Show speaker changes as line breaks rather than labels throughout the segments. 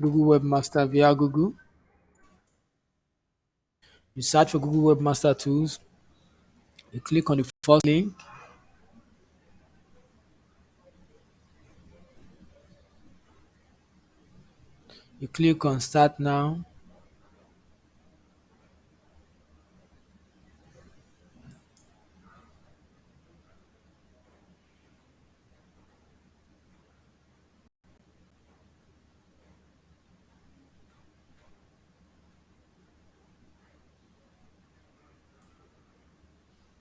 Google Webmaster via Google. You search for Google Webmaster Tools. You click on the first link. You click on Start Now.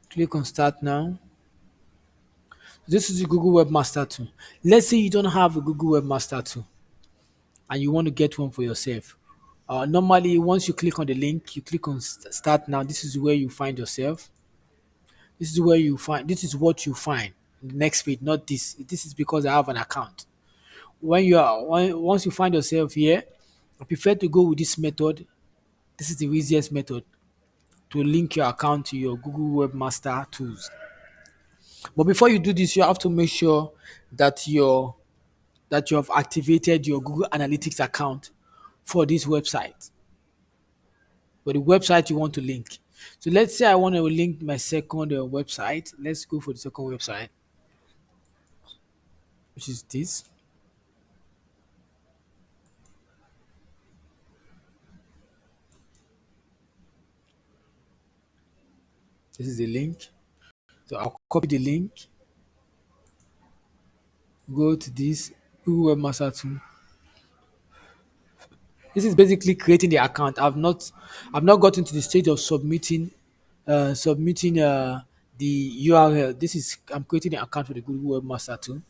Click on Start Now. This is the Google Webmaster tool. Let's say you don't have a Google Webmaster tool and you want to get one for yourself. Normally, once you click on the link, you click on Start Now. This is where you find yourself. This is where you find. This is what you find. The next page, not this. This is because I have an account. Once you find yourself here, I prefer to go with this method. This is the easiest method to link your account to your Google Webmaster tools. But before you do this, you have to make sure that you have activated your Google Analytics account for this website, for the website you want to link. So let's say I want to link my second website. Let's go for the second website, which is this. This is the link. So I'll copy the link, go to this Google Webmaster tool. This is basically creating the account. I've not gotten to the stage of submitting the URL. This is I'm creating an account for the Google Webmaster tool.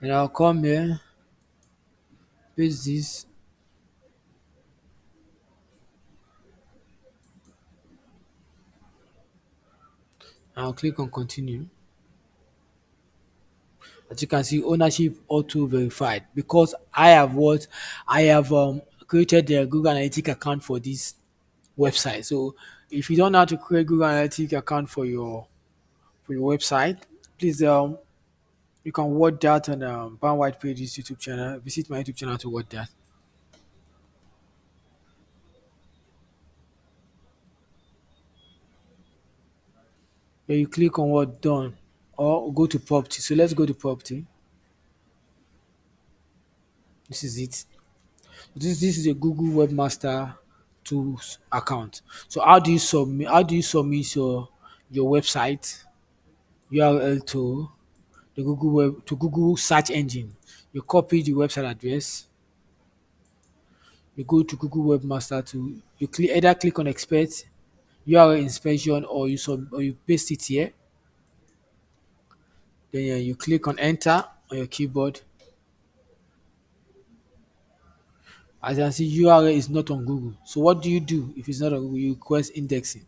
And I'll come here, paste this, and I'll click on continue. As you can see, ownership auto verified because I have created the Google Analytics account for this website. So if you don't know how to create Google Analytics account for your website, please you can watch that on Brown White Pages YouTube channel. Visit my YouTube channel to watch that. Then you click on what done or go to property. So let's go to property. This is it. This is a Google Webmaster Tools account. So how do you submit your website URL to Google search engine? You copy the website address, you go to Google Webmaster Tool, you either click on expert URL inspection or you paste it here. Then you click on enter on your keyboard. As you can see, URL is not on Google. So what do you do if it's not on Google? You request indexing.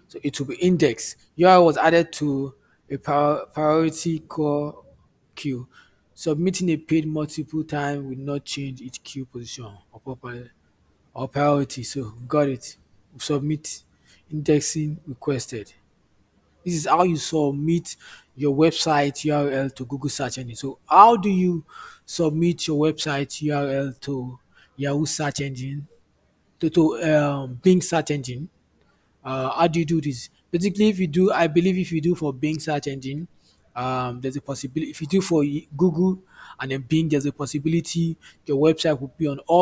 So it will be indexed. URL was added to a priority core queue. Submitting a page multiple times will not change its queue position or priority. So got it. Submit indexing requested. This is how you submit your website URL to Google search engine. So how do you submit your website URL to Yahoo search engine, to Bing search engine? How do you do this? Basically, I believe if you do for Bing search engine, there's a possibility. If you do for Google and then Bing, there's a possibility your website will be on all